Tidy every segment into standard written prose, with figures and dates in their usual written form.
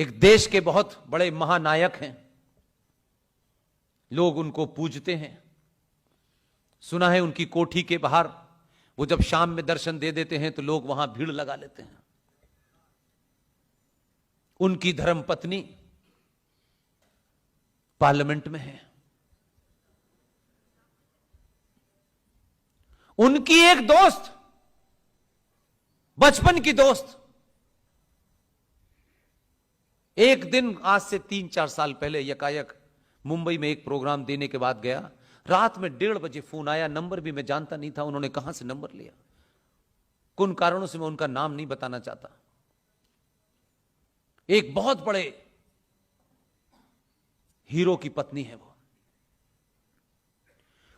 एक देश के बहुत बड़े महानायक हैं, लोग उनको पूजते हैं। सुना है उनकी कोठी के बाहर वो जब शाम में दर्शन दे देते हैं तो लोग वहां भीड़ लगा लेते हैं। उनकी धर्मपत्नी पार्लियामेंट में है। उनकी एक दोस्त, बचपन की दोस्त, एक दिन आज से 3-4 साल पहले यकायक मुंबई में एक प्रोग्राम देने के बाद गया। रात में 1:30 बजे फोन आया, नंबर भी मैं जानता नहीं था। उन्होंने कहां से नंबर लिया, कुछ कारणों से मैं उनका नाम नहीं बताना चाहता। एक बहुत बड़े हीरो की पत्नी है वो।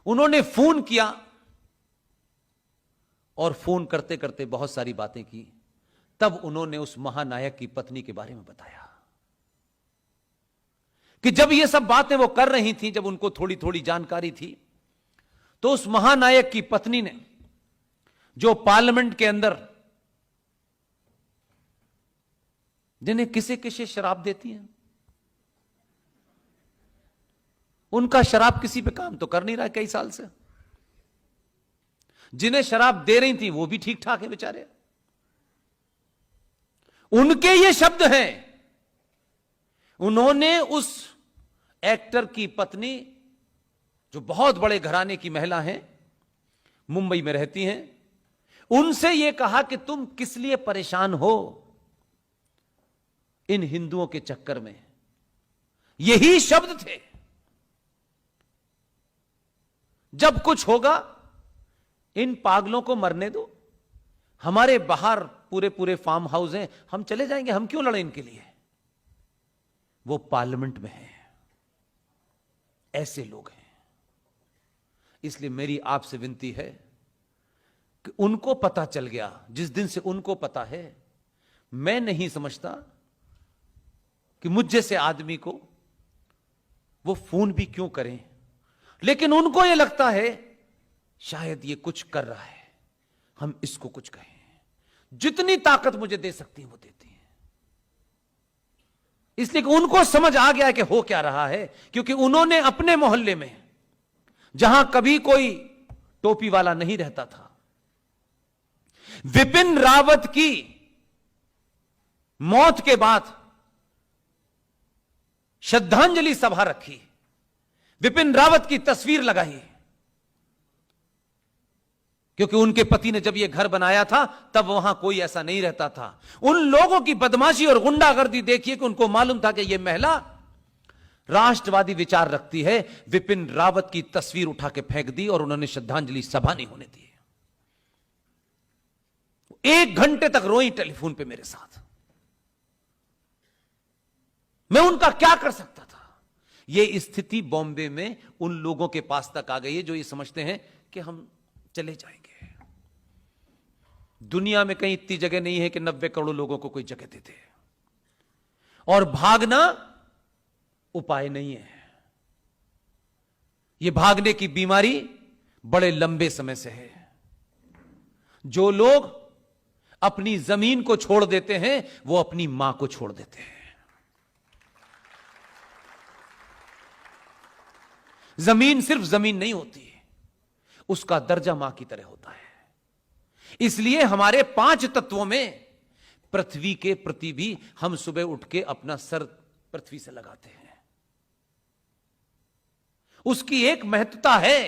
उन्होंने फोन किया और फोन करते करते बहुत सारी बातें की। तब उन्होंने उस महानायक की पत्नी के बारे में बताया कि जब ये सब बातें वो कर रही थी, जब उनको थोड़ी थोड़ी जानकारी थी, तो उस महानायक की पत्नी ने, जो पार्लियामेंट के अंदर जिन्हें किसे किसे शराब देती हैं, उनका शराब किसी पे काम तो कर नहीं रहा कई साल से। जिन्हें शराब दे रही थी वो भी ठीक ठाक है बेचारे। उनके ये शब्द हैं। उन्होंने उस एक्टर की पत्नी, जो बहुत बड़े घराने की महिला हैं, मुंबई में रहती हैं, उनसे यह कहा कि तुम किस लिए परेशान हो इन हिंदुओं के चक्कर में। यही शब्द थे। जब कुछ होगा इन पागलों को मरने दो, हमारे बाहर पूरे पूरे फार्म हाउस हैं, हम चले जाएंगे, हम क्यों लड़े इनके लिए। वो पार्लियामेंट में है। ऐसे लोग हैं। इसलिए मेरी आपसे विनती है कि उनको पता चल गया, जिस दिन से उनको पता है, मैं नहीं समझता कि मुझ जैसे आदमी को वो फोन भी क्यों करें, लेकिन उनको यह लगता है शायद ये कुछ कर रहा है, हम इसको कुछ कहें। जितनी ताकत मुझे दे सकती है वो देती है। इसलिए कि उनको समझ आ गया है कि हो क्या रहा है, क्योंकि उन्होंने अपने मोहल्ले में, जहां कभी कोई टोपी वाला नहीं रहता था, विपिन रावत की मौत के बाद श्रद्धांजलि सभा रखी, विपिन रावत की तस्वीर लगाई। क्योंकि उनके पति ने जब यह घर बनाया था तब वहां कोई ऐसा नहीं रहता था। उन लोगों की बदमाशी और गुंडागर्दी देखिए कि उनको मालूम था कि यह महिला राष्ट्रवादी विचार रखती है। विपिन रावत की तस्वीर उठा के फेंक दी और उन्होंने श्रद्धांजलि सभा नहीं होने दी। 1 घंटे तक रोई टेलीफोन पे मेरे साथ। मैं उनका क्या कर सकता था। यह स्थिति बॉम्बे में उन लोगों के पास तक आ गई है जो ये समझते हैं कि हम चले जाएंगे। दुनिया में कहीं इतनी जगह नहीं है कि 90 करोड़ लोगों को कोई जगह देते, और भागना उपाय नहीं है। यह भागने की बीमारी बड़े लंबे समय से है। जो लोग अपनी जमीन को छोड़ देते हैं वो अपनी मां को छोड़ देते हैं। जमीन सिर्फ जमीन नहीं होती, उसका दर्जा मां की तरह होता है। इसलिए हमारे 5 तत्वों में पृथ्वी के प्रति भी हम सुबह उठ के अपना सर पृथ्वी से लगाते हैं। उसकी एक महत्वता है।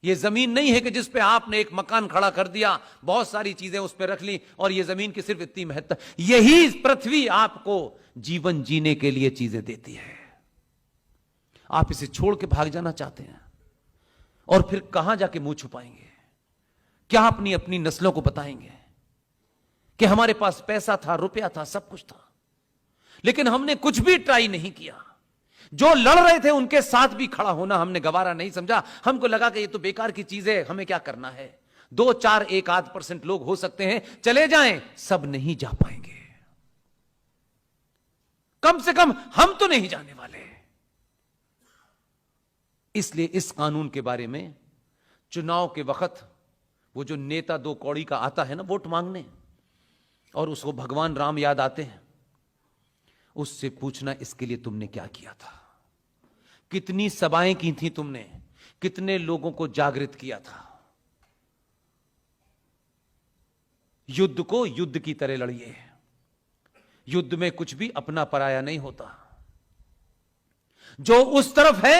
यह जमीन नहीं है कि जिस पे आपने एक मकान खड़ा कर दिया, बहुत सारी चीजें उस पर रख ली और यह जमीन की सिर्फ इतनी महत्ता। यही पृथ्वी आपको जीवन जीने के लिए चीजें देती है। आप इसे छोड़ के भाग जाना चाहते हैं और फिर कहां जाके मुंह छुपाएंगे? क्या अपनी अपनी नस्लों को बताएंगे कि हमारे पास पैसा था, रुपया था, सब कुछ था, लेकिन हमने कुछ भी ट्राई नहीं किया। जो लड़ रहे थे उनके साथ भी खड़ा होना हमने गवारा नहीं समझा। हमको लगा कि ये तो बेकार की चीज है, हमें क्या करना है। 2-4 1-8% लोग हो सकते हैं चले जाएं, सब नहीं जा पाएंगे। कम से कम हम तो नहीं जाने वाले। इसलिए इस कानून के बारे में चुनाव के वक्त वो जो नेता 2 कौड़ी का आता है ना वोट मांगने, और उसको भगवान राम याद आते हैं, उससे पूछना इसके लिए तुमने क्या किया था, कितनी सभाएं की थी तुमने, कितने लोगों को जागृत किया था। युद्ध को युद्ध की तरह लड़िए। युद्ध में कुछ भी अपना पराया नहीं होता। जो उस तरफ है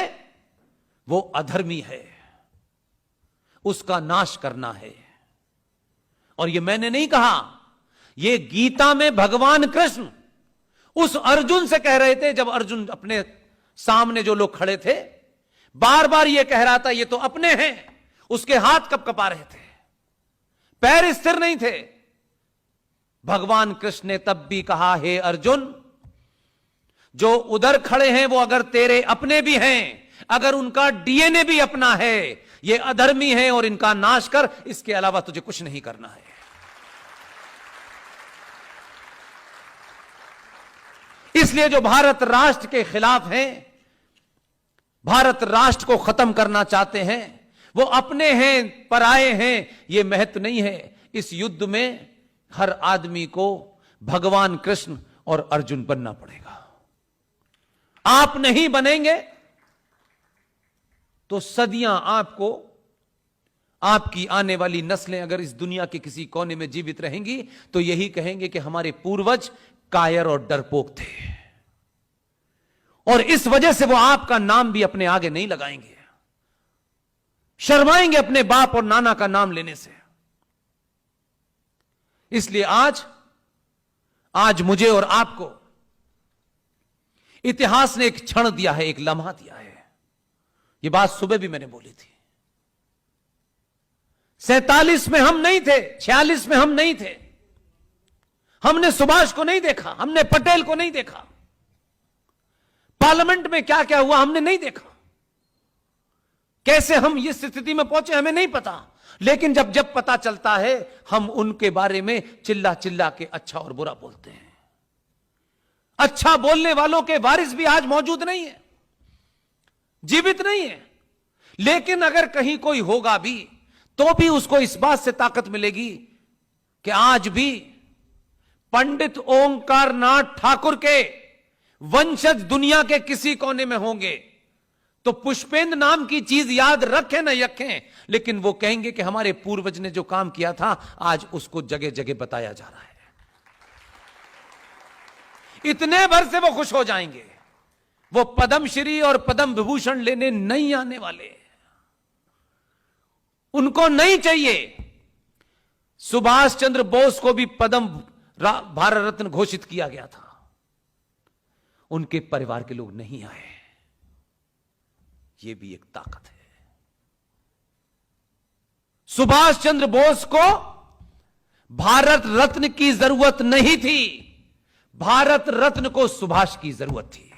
वो अधर्मी है, उसका नाश करना है। और ये मैंने नहीं कहा, ये गीता में भगवान कृष्ण उस अर्जुन से कह रहे थे। जब अर्जुन अपने सामने जो लोग खड़े थे, बार बार ये कह रहा था ये तो अपने हैं, उसके हाथ कब कपा रहे थे, पैर स्थिर नहीं थे। भगवान कृष्ण ने तब भी कहा, हे अर्जुन, जो उधर खड़े हैं वो अगर तेरे अपने भी हैं, अगर उनका डीएनए भी अपना है, ये अधर्मी है और इनका नाश कर, इसके अलावा तुझे कुछ नहीं करना है। इसलिए जो भारत राष्ट्र के खिलाफ हैं, भारत राष्ट्र को खत्म करना चाहते हैं, वो अपने हैं पराये हैं, ये महत्व नहीं है। इस युद्ध में हर आदमी को भगवान कृष्ण और अर्जुन बनना पड़ेगा। आप नहीं बनेंगे तो सदियां आपको, आपकी आने वाली नस्लें अगर इस दुनिया के किसी कोने में जीवित रहेंगी तो यही कहेंगे कि हमारे पूर्वज कायर और डरपोक थे, और इस वजह से वो आपका नाम भी अपने आगे नहीं लगाएंगे, शर्माएंगे अपने बाप और नाना का नाम लेने से। इसलिए आज मुझे और आपको इतिहास ने एक क्षण दिया है, एक लम्हा दिया है। यह बात सुबह भी मैंने बोली थी। 47 में हम नहीं थे, 46 में हम नहीं थे, हमने सुभाष को नहीं देखा, हमने पटेल को नहीं देखा, पार्लियामेंट में क्या क्या हुआ हमने नहीं देखा, कैसे हम इस स्थिति में पहुंचे हमें नहीं पता। लेकिन जब पता चलता है, हम उनके बारे में चिल्ला चिल्ला के अच्छा और बुरा बोलते हैं। अच्छा बोलने वालों के वारिस भी आज मौजूद नहीं है, जीवित नहीं है। लेकिन अगर कहीं कोई होगा भी तो भी उसको इस बात से ताकत मिलेगी कि आज भी पंडित ओंकार नाथ ठाकुर के वंशज दुनिया के किसी कोने में होंगे तो पुष्पेंद्र नाम की चीज याद रखें न रखें, लेकिन वो कहेंगे कि हमारे पूर्वज ने जो काम किया था आज उसको जगह जगह बताया जा रहा है। इतने भर से वो खुश हो जाएंगे। वो पद्मश्री और पद्म विभूषण लेने नहीं आने वाले, उनको नहीं चाहिए। सुभाष चंद्र बोस को भी पद्म भारत रत्न घोषित किया गया था, उनके परिवार के लोग नहीं आए। यह भी एक ताकत है। सुभाष चंद्र बोस को भारत रत्न की जरूरत नहीं थी, भारत रत्न को सुभाष की जरूरत थी।